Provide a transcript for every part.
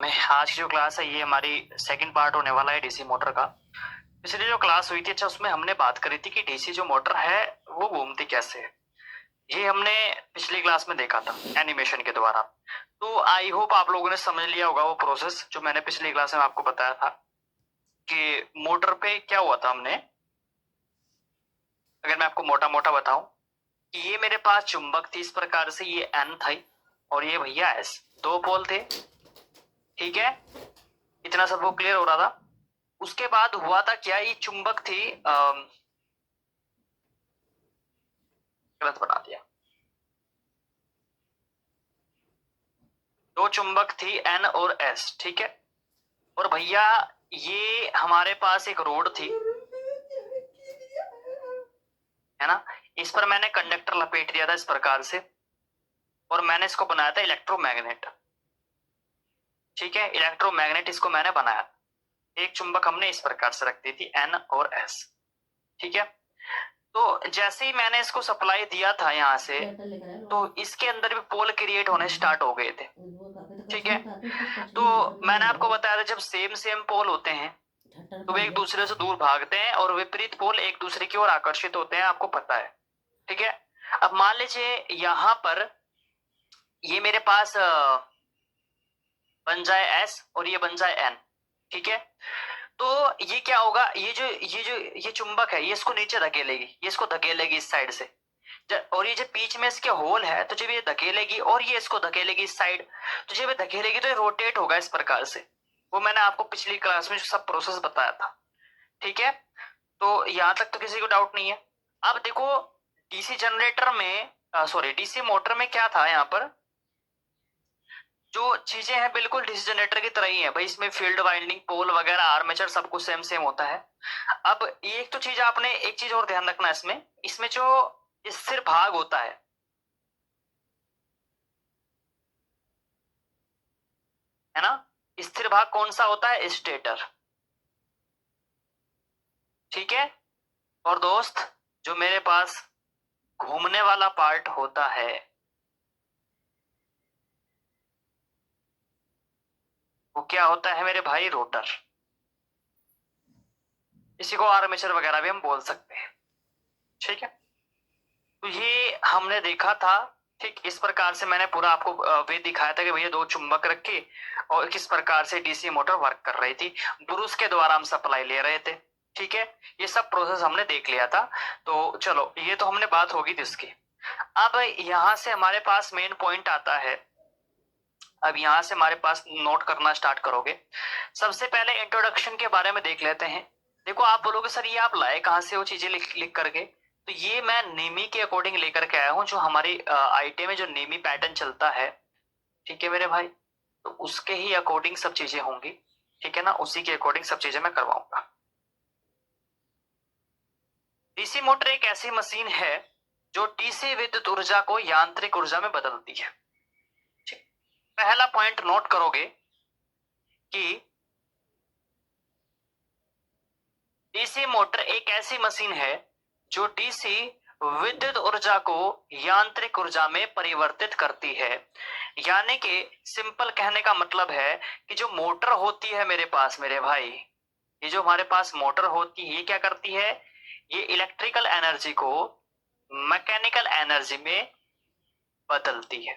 मैं आज की जो क्लास है ये हमारी सेकंड पार्ट होने वाला है डीसी मोटर का। पिछली जो क्लास हुई थी अच्छा उसमें हमने बात करी थी कि डीसी जो मोटर है वो घूमती कैसे है। ये हमने पिछली क्लास में देखा था एनिमेशन के द्वारा। तो आई होप आप लोगों ने समझ लिया होगा वो प्रोसेस जो मैंने पिछली क्लास में आपको बताया था कि मोटर पे क्या हुआ था हमने। अगर मैं आपको मोटा मोटा बताऊं कि ये मेरे पास चुंबक थी इस प्रकार से, ये एन था और ये भैया एस, दो पोल थे। ठीक है, इतना सबको क्लियर हो रहा था। उसके बाद हुआ था क्या, ये चुंबक थी गलत बना दिया। दो चुंबक थी एन और एस, ठीक है। और भैया ये हमारे पास एक रोड थी, है ना। इस पर मैंने कंडक्टर लपेट दिया था इस प्रकार से और मैंने इसको बनाया था इलेक्ट्रोमैग्नेट। ठीक है, इलेक्ट्रोमैग्नेट इसको मैंने बनाया। एक चुंबक हमने इस प्रकार से रख दी थी एन और एस। ठीक है, तो जैसे ही मैंने इसको सप्लाई दिया था यहाँ से तो इसके अंदर भी पोल क्रिएट होने स्टार्ट हो गए थे। ठीक है, तो मैंने आपको बताया था जब सेम सेम पोल होते हैं तो वे एक दूसरे से दूर भागते हैं और विपरीत पोल एक दूसरे की ओर आकर्षित होते हैं, आपको पता है। ठीक है, अब मान लीजिए यहां पर ये मेरे पास बन जाए एस और ये बन जाए एन। ठीक है, तो ये क्या होगा, ये चुंबक है ये इसको नीचे धकेलेगी, ये इसको धकेलेगी इस साइड से। और ये जो बीच में इसके होल है तो जब ये धकेलेगी और ये इसको धकेलेगी इस साइड, तो जब ये धकेलेगी तो ये रोटेट होगा इस प्रकार से। वो मैंने आपको पिछली क्लास में सब प्रोसेस बताया था। ठीक है, तो यहां तक तो किसी को डाउट नहीं है। अब देखो डीसी जनरेटर में सॉरी डीसी मोटर में क्या था, यहाँ पर जो चीजें हैं बिल्कुल डीसी जनरेटर की तरह ही है भाई। इसमें फील्ड वाइंडिंग पोल वगैरह आर्मेचर सब कुछ सेम सेम होता है। अब एक तो चीज आपने एक चीज और ध्यान रखना इसमें, इसमें जो स्थिर भाग होता है ना, स्थिर भाग कौन सा होता है, स्टेटर। ठीक है, और दोस्त जो मेरे पास घूमने वाला पार्ट होता है वो क्या होता है मेरे भाई, रोटर। इसी को आर्मेचर वगैरह भी हम बोल सकते हैं। ठीक है, तो ये हमने देखा था। ठीक इस प्रकार से मैंने पूरा आपको वे दिखाया था कि भैया दो चुंबक रखे और किस प्रकार से डीसी मोटर वर्क कर रही थी, ब्रूस के द्वारा हम सप्लाई ले रहे थे। ठीक है, ये सब प्रोसेस हमने देख लिया था। तो चलो ये तो हमने बात होगी थी उसकी। अब यहां से हमारे पास मेन पॉइंट आता है। अब यहां से हमारे पास नोट करना स्टार्ट करोगे। सबसे पहले इंट्रोडक्शन के बारे में देख लेते हैं। देखो आप बोलोगे सर ये आप लाए कहाँ से वो चीजें लिख लिख करके, तो ये मैं नेमी के अकॉर्डिंग लेकर के आया हूँ, जो हमारी आईटी में जो नेमी पैटर्न चलता है। ठीक है मेरे भाई, तो उसके ही अकॉर्डिंग सब चीजें होंगी। ठीक है ना, उसी के अकॉर्डिंग सब चीजें मैं करवाऊंगा। डीसी मोटर एक ऐसी मशीन है जो डीसी विद्युत ऊर्जा को यांत्रिक ऊर्जा में बदलती है। ठीक, पहला पॉइंट नोट करोगे कि डीसी मोटर एक ऐसी मशीन है जो डीसी विद्युत ऊर्जा को यांत्रिक ऊर्जा में परिवर्तित करती है। यानी कि सिंपल कहने का मतलब है कि जो मोटर होती है मेरे पास मेरे भाई, ये जो हमारे पास मोटर होती है ये क्या करती है, ये इलेक्ट्रिकल एनर्जी को मैकेनिकल एनर्जी में बदलती है।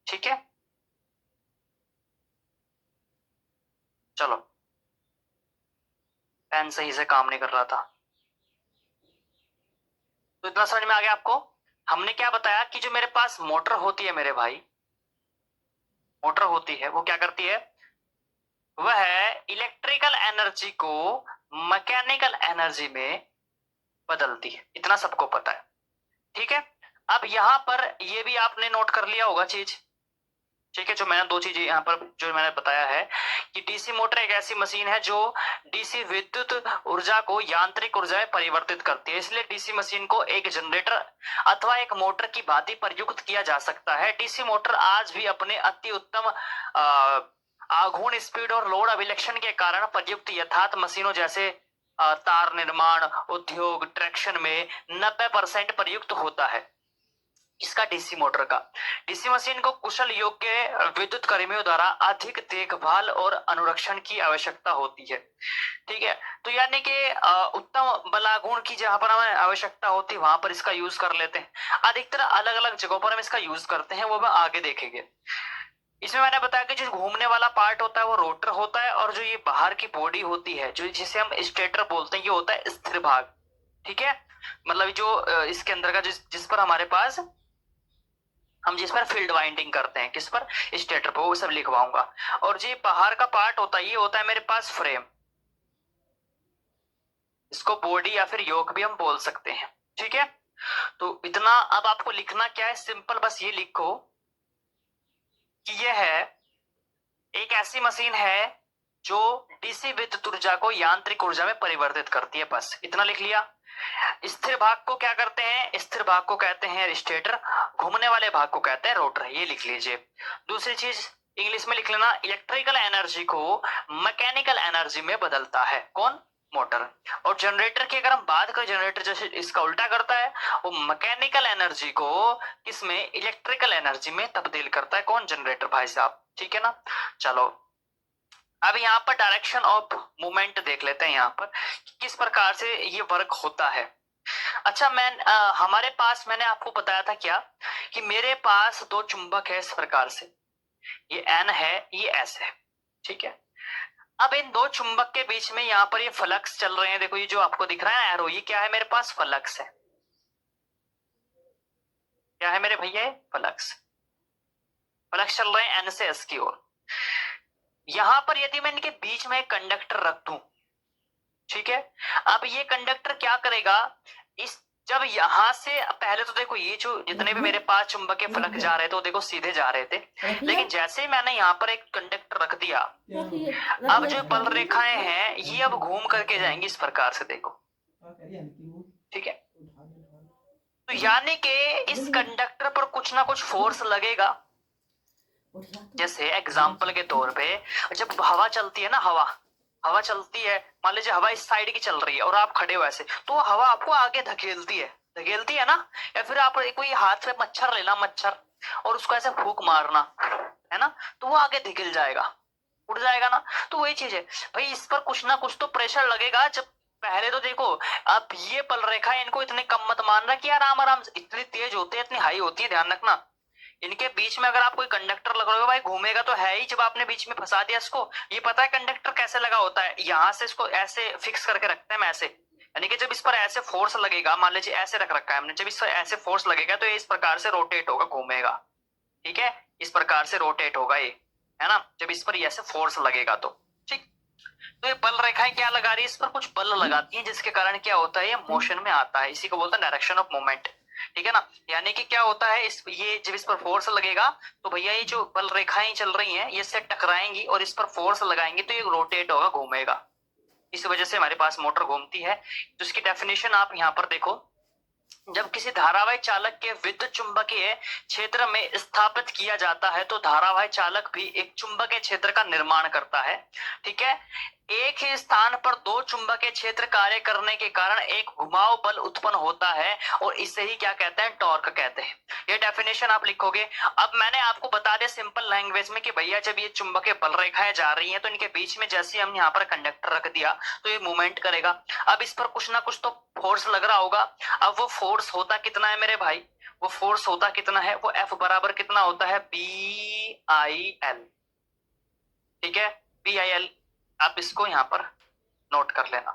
ठीक है, चलो पेन सही से काम नहीं कर रहा था, तो इतना समझ में आ गया आपको। हमने क्या बताया कि जो मेरे पास मोटर होती है मेरे भाई, मोटर होती है वो क्या करती है, वह इलेक्ट्रिकल एनर्जी को मैकेनिकल एनर्जी में बदलती है, इतना सबको पता है। ठीक है, अब यहां पर ये भी आपने नोट कर लिया होगा चीज। ठीक है, जो मैंने दो चीजें यहाँ पर जो मैंने बताया है कि डीसी मोटर एक ऐसी मशीन है जो डीसी विद्युत ऊर्जा को यांत्रिक ऊर्जा में परिवर्तित करती है, इसलिए डीसी मशीन को एक जनरेटर अथवा एक मोटर की भांति प्रयुक्त किया जा सकता है। डीसी मोटर आज भी अपने अति उत्तम आघूर्ण स्पीड और लोड अभिलक्षण के कारण प्रयुक्त यथार्थ मशीनों जैसे तार निर्माण उद्योग ट्रैक्शन में 90% प्रयुक्त होता है। इसका डीसी मोटर का। डीसी मशीन को कुशल योग्य विद्युत कर्मियों द्वारा अधिक देखभाल और अनुरक्षण की आवश्यकता होती है। ठीक है, तो यानी कि उत्तम बलागुण की जहां पर हमें आवश्यकता होती है वहां पर इसका यूज कर लेते हैं। अधिकतर अलग अलग जगहों पर हम इसका यूज करते हैं, वो हम आगे देखेंगे। इसमें मैंने बताया कि जो घूमने वाला पार्ट होता है वो रोटर होता है, और जो ये बाहर की बॉडी होती है जो जिसे हम स्टेटर बोलते हैं, ये होता है स्थिर भाग। ठीक है, मतलब जो इसके अंदर का जिस पर हमारे पास हम जिस पर फील्ड वाइंडिंग करते हैं, किस पर, स्टेटर पर, वो सब लिखवाऊंगा। और जो बाहर का पार्ट होता है ये होता है मेरे पास फ्रेम, इसको बॉडी या फिर योक भी हम बोल सकते हैं। ठीक है, तो इतना अब आपको लिखना क्या है, सिंपल बस ये लिखो कि यह है एक ऐसी मशीन है जो डीसी विद्युत ऊर्जा को यांत्रिक ऊर्जा में परिवर्तित करती है। बस इतना लिख लिया। स्थिर भाग को क्या करते हैं, स्थिर भाग को कहते हैं स्टेटर, घूमने वाले भाग को कहते हैं रोटर, ये लिख लीजिए। दूसरी चीज इंग्लिश में लिख लेना, इलेक्ट्रिकल एनर्जी को मैकेनिकल एनर्जी में बदलता है कौन, मोटर। और जनरेटर की अगर हम बात करें, जनरेटर जैसे इसका उल्टा करता है, वो मैकेनिकल एनर्जी को किसमें, इलेक्ट्रिकल एनर्जी में तब्दील करता है कौन, जनरेटर भाई साहब। ठीक है ना, चलो अब यहाँ पर डायरेक्शन ऑफ मूवमेंट देख लेते हैं यहाँ पर किस प्रकार से ये वर्क होता है। अच्छा हमारे पास मैंने आपको बताया था क्या कि मेरे पास दो चुंबक है इस प्रकार से, ये एन है ये एस है। ठीक है, अब इन दो चुंबक के बीच में यहाँ पर ये फ्लक्स चल रहे हैं, देखो ये जो आपको दिख रहा है एरो, ये क्या है, मेरे पास फ्लक्स है। क्या है मेरे भैया, फ्लक्स, फ्लक्स चल रहे हैं एन से एस की ओर। यहां पर यदि मैं इनके बीच में एक कंडक्टर रख दूं, ठीक है, अब ये कंडक्टर क्या करेगा, इस जब यहां से पहले तो देखो ये जो जितने भी मेरे पास चुंबकीय फलक जा रहे थे वो देखो सीधे जा रहे थे, लेकिन जैसे ही मैंने यहाँ पर एक कंडक्टर रख दिया, अब जो बल रेखाएं हैं ये अब घूम करके जाएंगी इस प्रकार से, देखो। ठीक है, तो यानी कि इस कंडक्टर पर कुछ ना कुछ फोर्स लगेगा। जैसे एग्जाम्पल के तौर पे जब हवा चलती है ना, हवा चलती है, मान लीजिए हवा इस साइड की चल रही है और आप खड़े हो ऐसे, तो हवा आपको आगे धकेलती है ना। या फिर आप कोई हाथ में मच्छर लेना, मच्छर, और उसको ऐसे फूंक मारना है ना, तो वो आगे धकेल जाएगा, उड़ जाएगा ना। तो वही चीज है भाई, इस पर कुछ ना कुछ तो प्रेशर लगेगा। जब पहले तो देखो, अब ये बल रेखा इनको इतने कम मत मानना कि आराम आराम इतनी तेज होती है, इतनी हाई होती है, ध्यान रखना। इनके बीच में अगर आप कोई कंडक्टर लगा रहे हो भाई, घूमेगा तो है ही। जब आपने बीच में फंसा दिया इसको, ये पता है कंडक्टर कैसे लगा होता है, यहां से इसको ऐसे फिक्स करके रखते हैं हम ऐसे, यानी कि जब इस पर ऐसे फोर्स लगेगा, मान लीजिए ऐसे रख रखा है हमने, जब इस पर ऐसे फोर्स लगेगा तो ये इस प्रकार से रोटेट होगा, घूमेगा। ठीक है, इस प्रकार से रोटेट होगा ये, है ना, जब इस पर ऐसे फोर्स लगेगा तो। ठीक, तो ये बल रेखाएं क्या लगा रही है, इस पर कुछ बल लगाती है, जिसके कारण क्या होता है, ये मोशन में आता है, इसी को बोलते हैं डायरेक्शन ऑफ मूवमेंट। ठीक है ना, यानी कि क्या होता है, ये जब इस पर फोर्स लगेगा तो भैया ये जो बल रेखाएं चल रही हैं ये इससे टकराएंगी और इस पर फोर्स लगाएंगे तो ये रोटेट होगा, घूमेगा। इस वजह से हमारे पास मोटर घूमती है। तो इसकी डेफिनेशन आप यहाँ पर देखो, जब किसी धारावाही चालक के विद्युत चुंबकीय क्षेत्र में स्थापित किया जाता है तो धारावाही चालक भी एक चुंबकीय क्षेत्र का निर्माण करता है। ठीक है, एक ही स्थान पर दो चुंबकीय क्षेत्र कार्य करने के कारण एक घुमाव बल उत्पन्न होता है और इसे ही क्या कहते हैं, टॉर्क कहते हैं। ये डेफिनेशन आप लिखोगे। अब मैंने आपको बता दिया सिंपल लैंग्वेज में कि भैया जब ये चुंबकीय बल रेखाएं जा रही हैं तो इनके बीच में जैसे हम यहाँ पर कंडक्टर रख दिया तो ये मूवमेंट करेगा। अब इस पर कुछ ना कुछ तो फोर्स लग रहा होगा। अब वो फोर्स होता कितना है मेरे भाई, वो फोर्स होता कितना है, वो F बराबर कितना होता है, BIL। ठीक है, BIL, आप इसको यहां पर नोट कर लेना।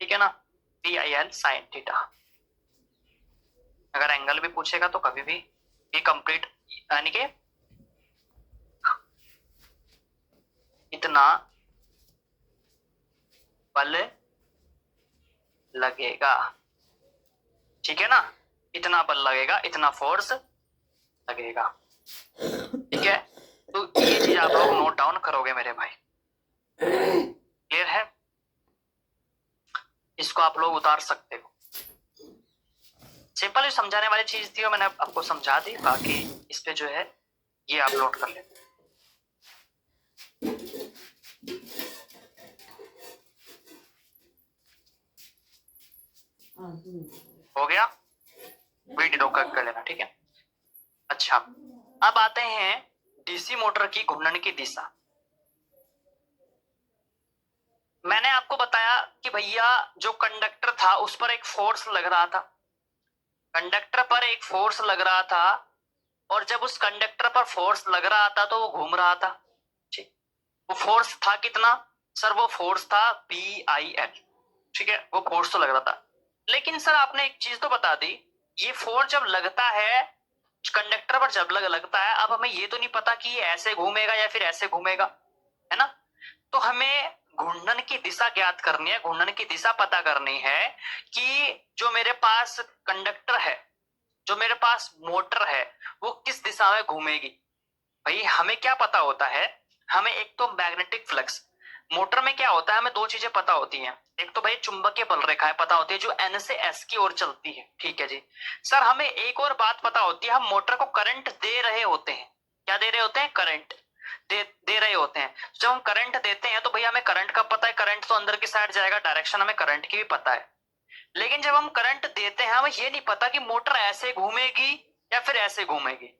ठीक है ना, BIL साइन थीटा। अगर एंगल भी पूछेगा तो कभी भी ये कंप्लीट, यानी कि इतना बल लगेगा। ठीक है ना, इतना बल लगेगा, इतना फोर्स लगेगा। ठीक है, तो ये चीज आप लोग नोट डाउन करोगे मेरे भाई, क्लियर है, इसको आप लोग उतार सकते हो। सिंपल समझाने वाली चीज थी और मैंने आपको समझा दी, बाकी इस पे जो है ये आप नोट कर लेते। हो गया, वीडियो कर लेना। ठीक है, अच्छा, अब आते हैं डीसी मोटर की घूर्णन की दिशा। मैंने आपको बताया कि भैया जो कंडक्टर था उस पर एक फोर्स लग रहा था, कंडक्टर पर एक फोर्स लग रहा था, और जब उस कंडक्टर पर फोर्स लग रहा था तो वो घूम रहा था। ठीक, वो फोर्स था कितना सर? वो फोर्स था BIL। ठीक है, वो फोर्स तो लग रहा था, लेकिन सर आपने एक चीज तो बता दी, ये फोर्स जब लगता है कंडक्टर पर, जब लगता है, अब हमें ये तो नहीं पता कि ये ऐसे घूमेगा या फिर ऐसे घूमेगा, है ना? तो हमें घूर्णन की दिशा ज्ञात करनी है, घूर्णन की दिशा पता करनी है कि जो मेरे पास कंडक्टर है, जो मेरे पास मोटर है, वो किस दिशा में घूमेगी। भाई हमें क्या पता होता है? हमें एक तो मैग्नेटिक फ्लक्स, मोटर में क्या होता है, हमें दो चीजें पता होती हैं। एक तो भाई चुंबकीय बल रेखाएं पता होती है जो N से S की ओर चलती है। ठीक है जी। सर हमें एक और बात पता होती है, हम मोटर को करंट दे रहे होते हैं। क्या दे रहे होते हैं? करंट दे रहे होते हैं। जब हम करंट देते हैं तो भैया हमें करंट का पता है, करंट तो अंदर की साइड जाएगा, डायरेक्शन हमें करंट की भी पता है। लेकिन जब हम करंट देते हैं हमें ये नहीं पता कि मोटर ऐसे घूमेगी या फिर ऐसे घूमेगी,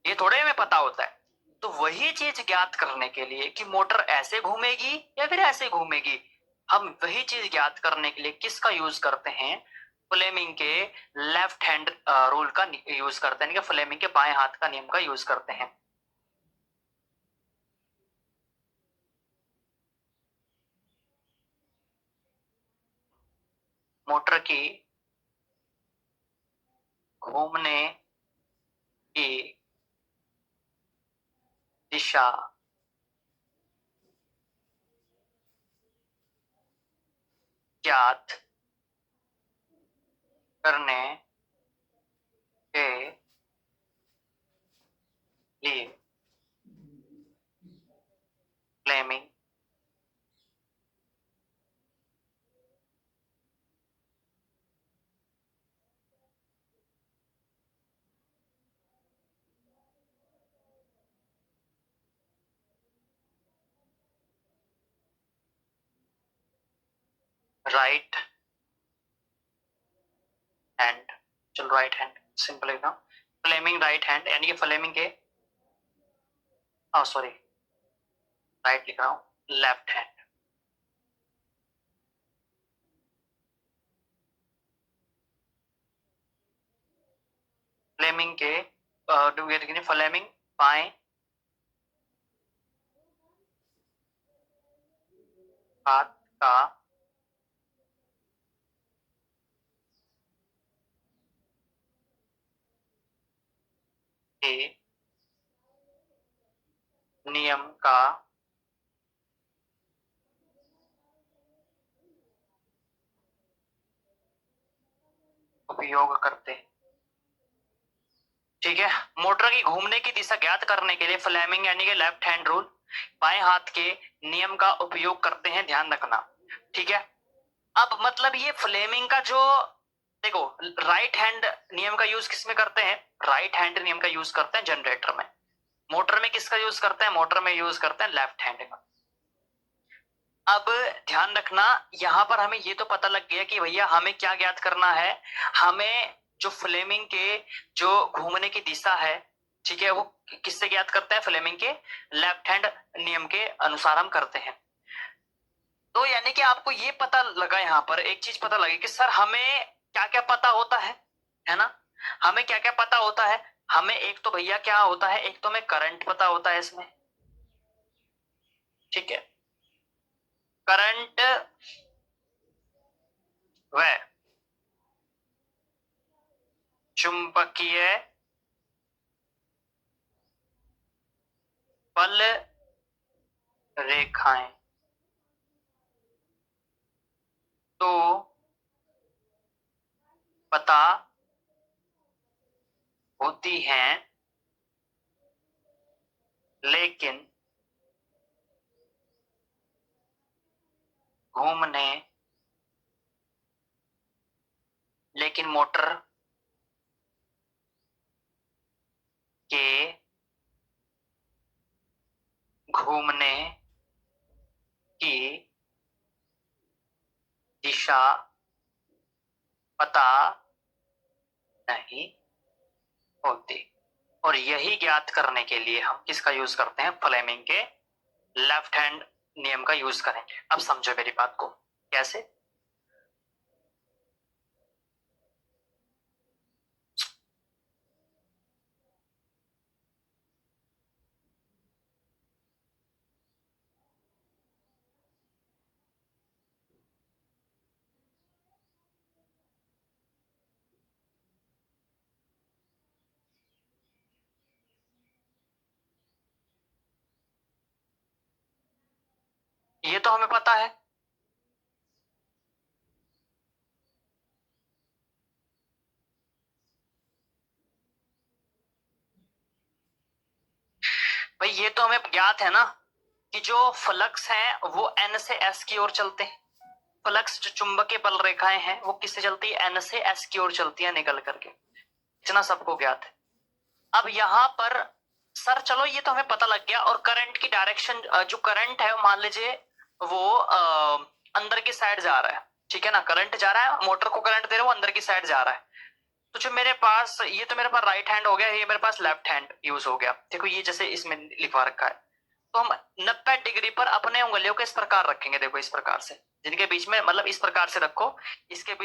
ये थोड़े हमें पता होता है। तो वही चीज ज्ञात करने के लिए कि मोटर ऐसे घूमेगी या फिर ऐसे घूमेगी, हम वही चीज ज्ञात करने के लिए किसका यूज करते हैं? फ्लेमिंग के लेफ्ट हैंड रूल का यूज करते हैं, फ्लेमिंग के बाएं हाथ का नियम का यूज करते हैं। मोटर की घूमने की दिशा ज्ञात करने के लिए फ्लेमिंग राइट हैंड, चलो राइट हैंड सिंपल एकदम, फ्लेमिंग राइट हैंड, यानी कि फ्लेमिंग के, सॉरी राइट लिख रहा हूं, लेफ्ट हैंड। फ्लेमिंग के फ्लेमिंग बाएं हाथ का के नियम का उपयोग करते हैं। ठीक है, मोटर की घूमने की दिशा ज्ञात करने के लिए फ्लेमिंग यानी कि लेफ्ट हैंड रूल, बाएं हाथ के नियम का उपयोग करते हैं, ध्यान रखना। ठीक है, अब मतलब ये फ्लेमिंग का जो, देखो राइट हैंड नियम का यूज किसमें करते हैं? राइट हैंड नियम का यूज करते हैं जनरेटर में। मोटर में किसका यूज करते हैं? मोटर में यूज करते हैं लेफ्ट हैंड का। अब ध्यान रखना, यहां पर हमें ये तो पता लग गया कि भैया हमें क्या ज्ञात करना है, हमें जो फ्लेमिंग के जो घूमने की दिशा है, ठीक है, वो किससे ज्ञात करते हैं? फ्लेमिंग के लेफ्ट हैंड नियम के अनुसार हम करते हैं। तो यानी कि आपको ये पता लगा, यहां पर एक चीज पता लगी कि सर हमें क्या क्या पता होता है ना? हमें क्या क्या पता होता है? हमें एक तो भैया क्या होता है, एक तो हमें करंट पता होता है इसमें। ठीक है, करंट व चुंबकीय बल रेखाएं तो पता होती हैं, लेकिन घूमने लेकिन मोटर के घूमने की दिशा पता नहीं होती। और यही ज्ञात करने के लिए हम किसका यूज करते हैं, फ्लेमिंग के लेफ्ट हैंड नियम का यूज करेंगे। अब समझो मेरी बात को, कैसे? ये तो हमें पता है। भाई ये तो हमें ज्ञात है ना कि जो फ्लक्स हैं वो एन से एस की ओर चलते हैं। फ्लक्स जो चुंबकीय बल रेखाएं हैं वो किससे चलती है, एन से एस की ओर चलती है निकल करके। इतना सबको ज्ञात है। अब यहाँ पर सर चलो ये तो हमें पता लग गया, और करंट की डायरेक्शन, जो करंट है मान लीजिए वो अंदर की साइड जा रहा है, ठीक है ना, करंट जा रहा है, मोटर को करंट दे रहे हो, वो अंदर की साइड जा रहा है। तो जो मेरे पास, ये तो मेरे पास राइट हैंड हो गया, ये मेरे पास लेफ्ट हैंड यूज हो गया। देखो ये जैसे इसमें लिखवा रखा है, तो हम 90 डिग्री पर अपने उंगलियों को इस प्रकार रखेंगे, देखो इस प्रकार से, जिनके बीच में, मतलब इस प्रकार से रखो, इसके बीच